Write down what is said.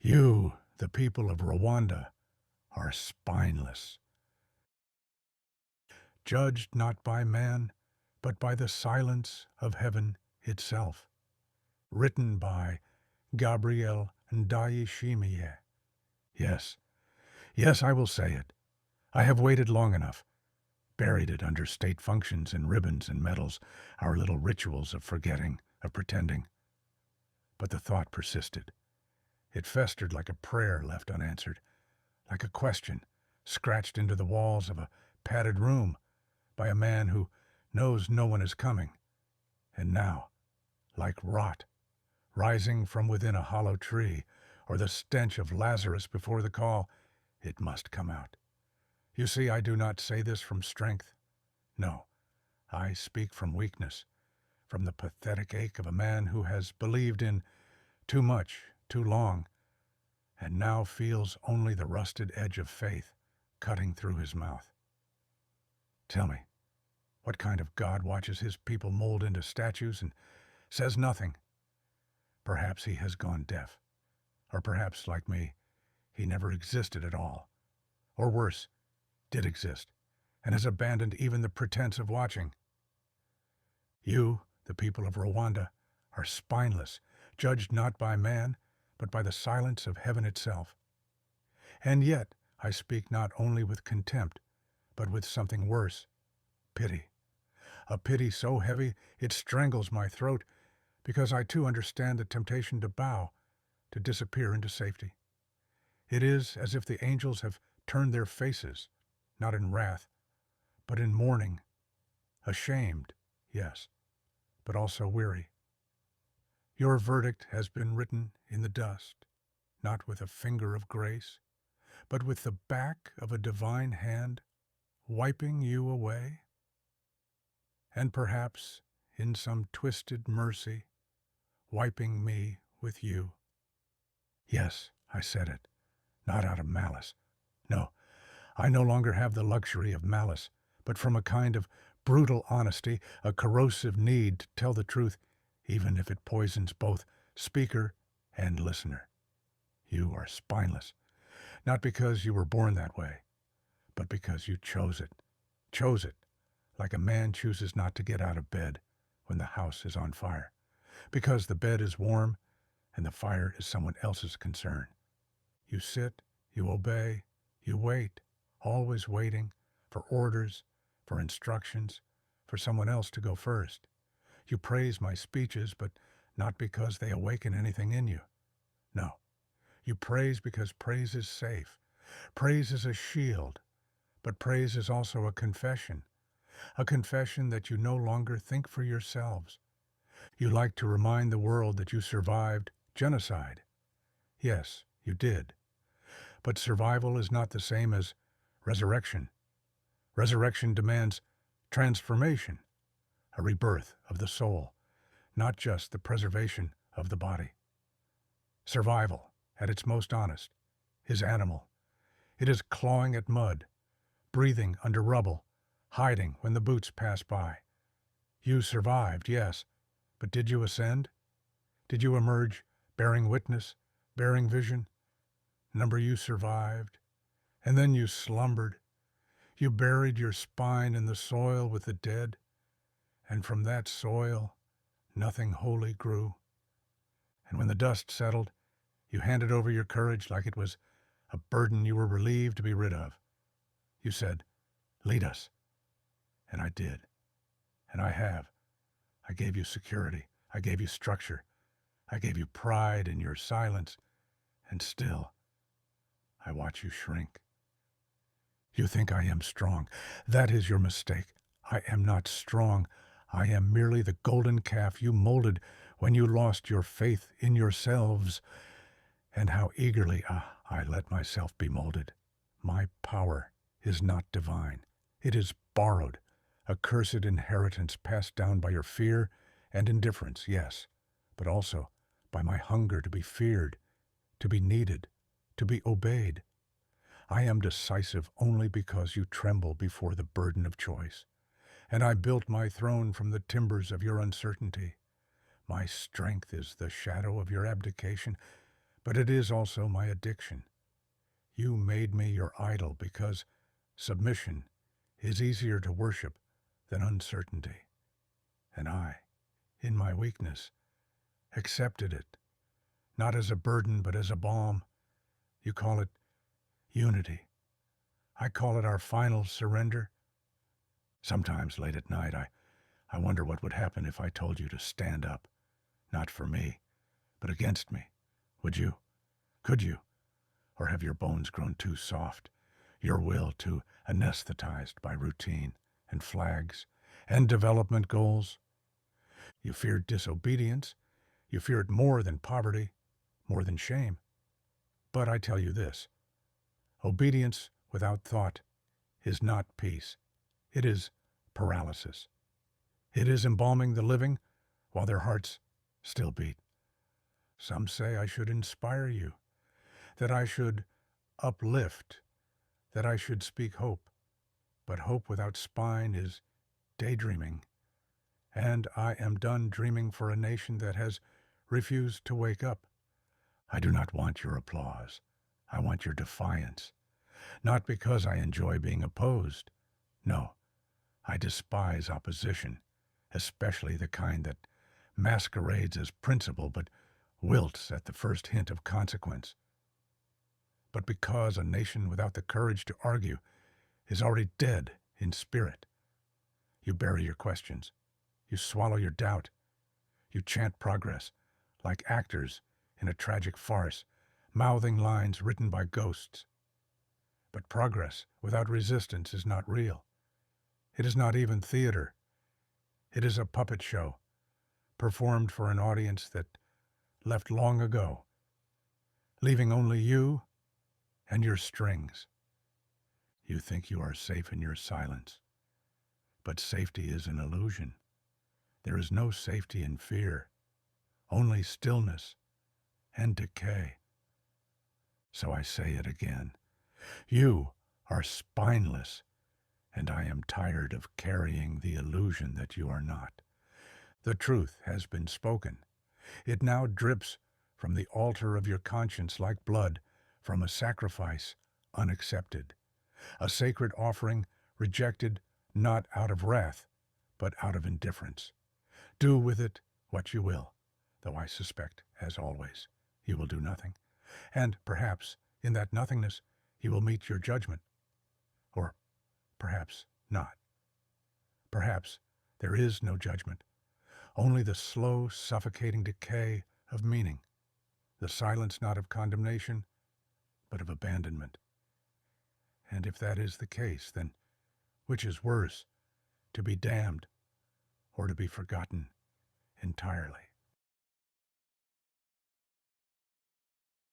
You, the people of Rwanda, are spineless, judged not by man, but by the silence of heaven itself. Written by Gabriel Ndayishimiye. Yes, yes, I will say it. I have waited long enough, buried it under state functions and ribbons and medals, our little rituals of forgetting, of pretending. But the thought persisted. It festered like a prayer left unanswered, like a question scratched into the walls of a padded room by a man who knows no one is coming. And now, like rot, rising from within a hollow tree, or the stench of Lazarus before the call, it must come out. You see, I do not say this from strength. No, I speak from weakness, from the pathetic ache of a man who has believed in too much, too long, and now feels only the rusted edge of faith cutting through his mouth. Tell me, what kind of God watches his people mold into statues and says nothing? Perhaps he has gone deaf. Or perhaps, like me, he never existed at all. Or worse, did exist, and has abandoned even the pretense of watching. You, the people of Rwanda, are spineless, judged not by man, but by the silence of heaven itself. And yet I speak not only with contempt, but with something worse, pity. A pity so heavy it strangles my throat, because I too understand the temptation to bow, to disappear into safety. It is as if the angels have turned their faces, not in wrath, but in mourning, ashamed, yes, but also weary. Your verdict has been written in the dust, not with a finger of grace, but with the back of a divine hand wiping you away. And perhaps, in some twisted mercy, wiping me with you. Yes, I said it, not out of malice. No, I no longer have the luxury of malice, but from a kind of brutal honesty, a corrosive need to tell the truth, even if it poisons both speaker and listener. You are spineless, not because you were born that way, but because you chose it, like a man chooses not to get out of bed when the house is on fire, because the bed is warm and the fire is someone else's concern. You sit, you obey, you wait, always waiting for orders, for instructions, for someone else to go first. You praise my speeches, but not because they awaken anything in you. No, you praise because praise is safe. Praise is a shield, but praise is also a confession that you no longer think for yourselves. You like to remind the world that you survived genocide. Yes, you did. But survival is not the same as resurrection. Resurrection demands transformation, a rebirth of the soul, not just the preservation of the body. Survival, at its most honest, is animal. It is clawing at mud, breathing under rubble, hiding when the boots pass by. You survived, yes, but did you ascend? Did you emerge bearing witness, bearing vision? Number, you survived, and then you slumbered. You buried your spine in the soil with the dead, and from that soil nothing holy grew. And when the dust settled, you handed over your courage like it was a burden you were relieved to be rid of. You said, "Lead us." And I did. And I have. I gave you security. I gave you structure. I gave you pride in your silence. And still, I watch you shrink. You think I am strong. That is your mistake. I am not strong. I am merely the golden calf you molded when you lost your faith in yourselves. And how eagerly I let myself be molded. My power is not divine. It is borrowed, a cursed inheritance passed down by your fear and indifference, yes, but also by my hunger to be feared, to be needed, to be obeyed. I am decisive only because you tremble before the burden of choice, and I built my throne from the timbers of your uncertainty. My strength is the shadow of your abdication, but it is also my addiction. You made me your idol because submission is easier to worship than uncertainty. And I, in my weakness, accepted it, not as a burden but as a balm. You call it unity. I call it our final surrender. Sometimes late at night I wonder what would happen if I told you to stand up, not for me, but against me. Would you? Could you? Or have your bones grown too soft, your will too anesthetized by routine and flags and development goals? You feared disobedience. You fear it more than poverty, more than shame. But I tell you this, obedience without thought is not peace. It is paralysis. It is embalming the living while their hearts still beat. Some say I should inspire you, that I should uplift, that I should speak hope. But hope without spine is daydreaming. And I am done dreaming for a nation that has refused to wake up. I do not want your applause. I want your defiance. Not because I enjoy being opposed. No, I despise opposition, especially the kind that masquerades as principle but wilts at the first hint of consequence. But because a nation without the courage to argue is already dead in spirit, you bury your questions. You swallow your doubt. You chant progress like actors in a tragic farce, mouthing lines written by ghosts. But progress without resistance is not real. It is not even theater. It is a puppet show, performed for an audience that left long ago, leaving only you and your strings. You think you are safe in your silence, but safety is an illusion. There is no safety in fear, only stillness and decay. So I say it again. You are spineless, and I am tired of carrying the illusion that you are not. The truth has been spoken. It now drips from the altar of your conscience like blood from a sacrifice unaccepted, a sacred offering rejected not out of wrath, but out of indifference. Do with it what you will, though I suspect, as always, you will do nothing. And perhaps, in that nothingness, you will meet your judgment. Or perhaps not. Perhaps there is no judgment, only the slow, suffocating decay of meaning, the silence not of condemnation, but of abandonment. And if that is the case, then which is worse, to be damned or to be forgotten entirely?